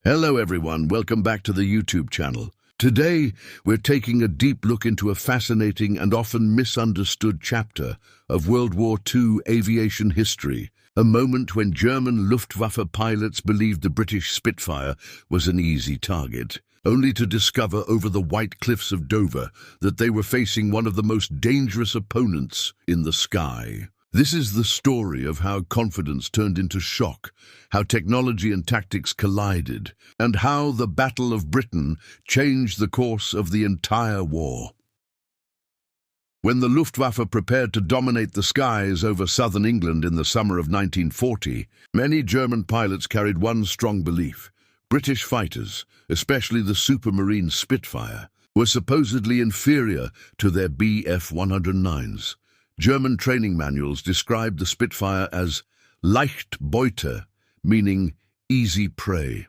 Hello everyone, welcome back to the YouTube channel. Today, we're taking a deep look into a fascinating and often misunderstood chapter of World War II aviation history, a moment when German Luftwaffe pilots believed the British Spitfire was an easy target, only to discover over the white cliffs of Dover that they were facing one of the most dangerous opponents in the sky. This is the story of how confidence turned into shock, how technology and tactics collided, and how the Battle of Britain changed the course of the entire war. When the Luftwaffe prepared to dominate the skies over southern England in the summer of 1940, many German pilots carried one strong belief: British fighters, especially the Supermarine Spitfire, were supposedly inferior to their Bf-109s. German training manuals described the Spitfire as leicht Beute, meaning easy prey.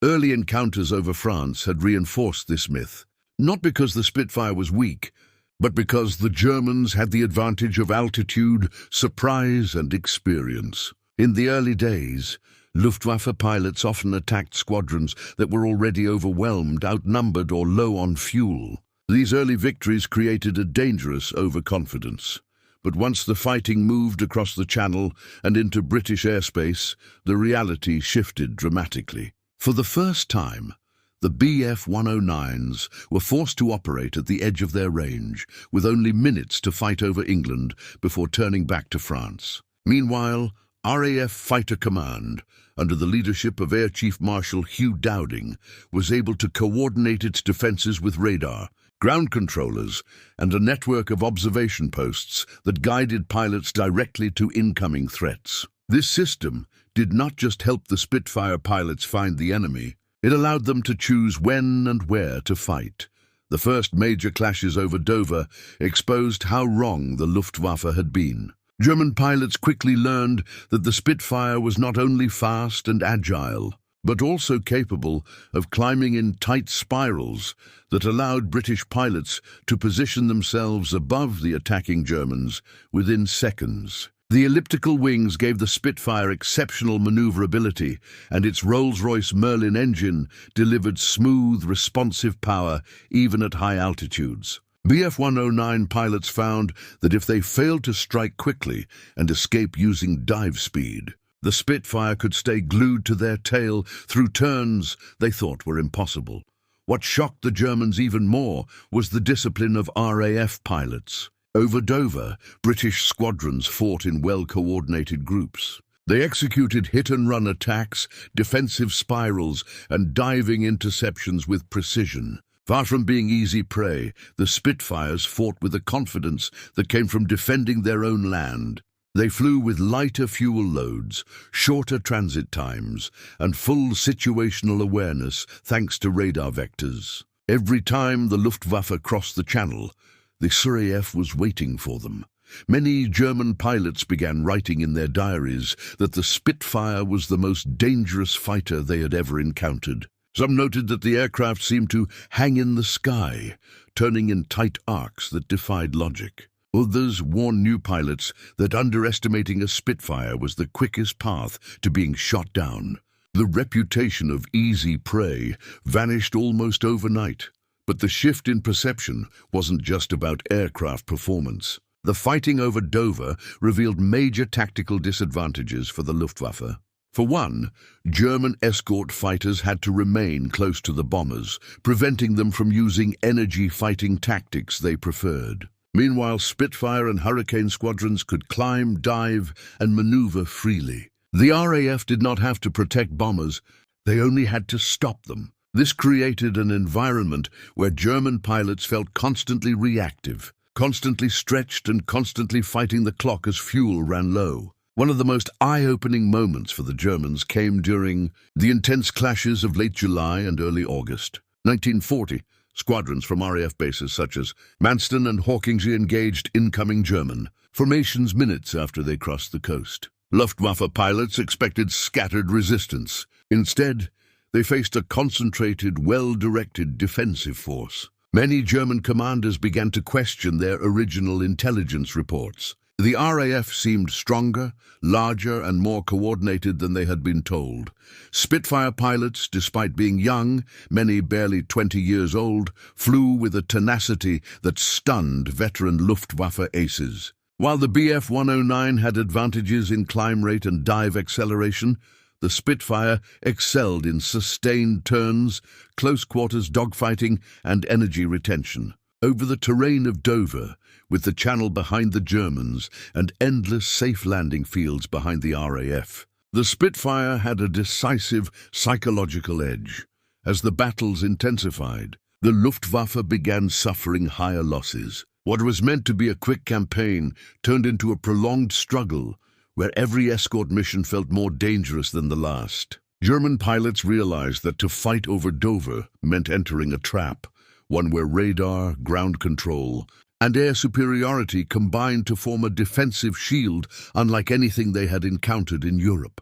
Early encounters over France had reinforced this myth, not because the Spitfire was weak, but because the Germans had the advantage of altitude, surprise, and experience. In the early days, Luftwaffe pilots often attacked squadrons that were already overwhelmed, outnumbered, or low on fuel. These early victories created a dangerous overconfidence. But once the fighting moved across the Channel and into British airspace, the reality shifted dramatically. For the first time, the Bf-109s were forced to operate at the edge of their range, with only minutes to fight over England before turning back to France. Meanwhile, RAF Fighter Command, under the leadership of Air Chief Marshal Hugh Dowding, was able to coordinate its defences with radar, ground controllers, and a network of observation posts that guided pilots directly to incoming threats. This system did not just help the Spitfire pilots find the enemy, it allowed them to choose when and where to fight. The first major clashes over Dover exposed how wrong the Luftwaffe had been. German pilots quickly learned that the Spitfire was not only fast and agile, but also capable of climbing in tight spirals that allowed British pilots to position themselves above the attacking Germans within seconds. The elliptical wings gave the Spitfire exceptional maneuverability, and its Rolls-Royce Merlin engine delivered smooth, responsive power even at high altitudes. Bf-109 pilots found that if they failed to strike quickly and escape using dive speed, the Spitfire could stay glued to their tail through turns they thought were impossible. What shocked the Germans even more was the discipline of RAF pilots. Over Dover, British squadrons fought in well-coordinated groups. They executed hit-and-run attacks, defensive spirals, and diving interceptions with precision. Far from being easy prey, the Spitfires fought with a confidence that came from defending their own land. They flew with lighter fuel loads, shorter transit times, and full situational awareness thanks to radar vectors. Every time the Luftwaffe crossed the Channel, the SRAF was waiting for them. Many German pilots began writing in their diaries that the Spitfire was the most dangerous fighter they had ever encountered. Some noted that the aircraft seemed to hang in the sky, turning in tight arcs that defied logic. Others warned new pilots that underestimating a Spitfire was the quickest path to being shot down. The reputation of easy prey vanished almost overnight. But the shift in perception wasn't just about aircraft performance. The fighting over Dover revealed major tactical disadvantages for the Luftwaffe. For one, German escort fighters had to remain close to the bombers, preventing them from using energy-fighting tactics they preferred. Meanwhile, Spitfire and Hurricane squadrons could climb, dive, and maneuver freely. The RAF did not have to protect bombers, they only had to stop them. This created an environment where German pilots felt constantly reactive, constantly stretched and constantly fighting the clock as fuel ran low. One of the most eye-opening moments for the Germans came during the intense clashes of late July and early August 1940. Squadrons from RAF bases such as Manston and Hawkingsley engaged incoming German formations minutes after they crossed the coast. Luftwaffe pilots expected scattered resistance. Instead, they faced a concentrated, well-directed defensive force. Many German commanders began to question their original intelligence reports. The RAF seemed stronger, larger, and more coordinated than they had been told. Spitfire pilots, despite being young, many barely 20 years old, flew with a tenacity that stunned veteran Luftwaffe aces. While the Bf 109 had advantages in climb rate and dive acceleration, the Spitfire excelled in sustained turns, close-quarters dogfighting, and energy retention. Over the terrain of Dover, with the channel behind the Germans and endless safe landing fields behind the RAF, the Spitfire had a decisive psychological edge. As the battles intensified, the Luftwaffe began suffering higher losses. What was meant to be a quick campaign turned into a prolonged struggle, where every escort mission felt more dangerous than the last. German pilots realized that to fight over Dover meant entering a trap, one where radar, ground control, and air superiority combined to form a defensive shield unlike anything they had encountered in Europe.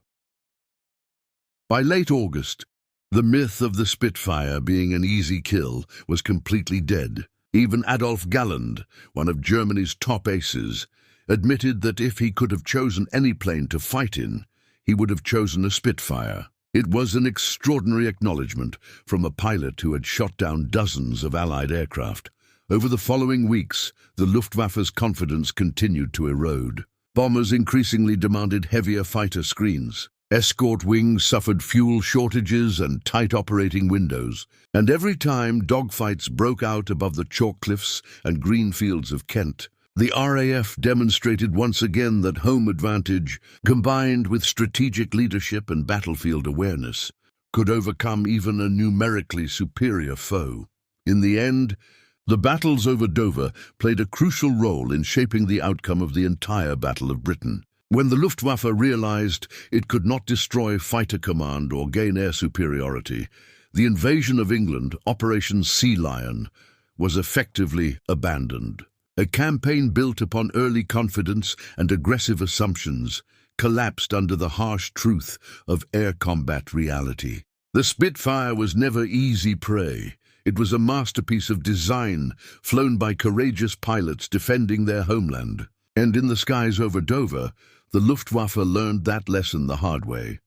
By late August, the myth of the Spitfire being an easy kill was completely dead. Even Adolf Galland, one of Germany's top aces, admitted that if he could have chosen any plane to fight in, he would have chosen a Spitfire. It was an extraordinary acknowledgement from a pilot who had shot down dozens of Allied aircraft. Over the following weeks, the Luftwaffe's confidence continued to erode. Bombers increasingly demanded heavier fighter screens. Escort wings suffered fuel shortages and tight operating windows. And every time dogfights broke out above the chalk cliffs and green fields of Kent, the RAF demonstrated once again that home advantage, combined with strategic leadership and battlefield awareness, could overcome even a numerically superior foe. In the end, the battles over Dover played a crucial role in shaping the outcome of the entire Battle of Britain. When the Luftwaffe realized it could not destroy fighter command or gain air superiority, the invasion of England, Operation Sea Lion, was effectively abandoned. A campaign built upon early confidence and aggressive assumptions collapsed under the harsh truth of air combat reality. The Spitfire was never easy prey. It was a masterpiece of design, flown by courageous pilots defending their homeland. And in the skies over Dover, the Luftwaffe learned that lesson the hard way.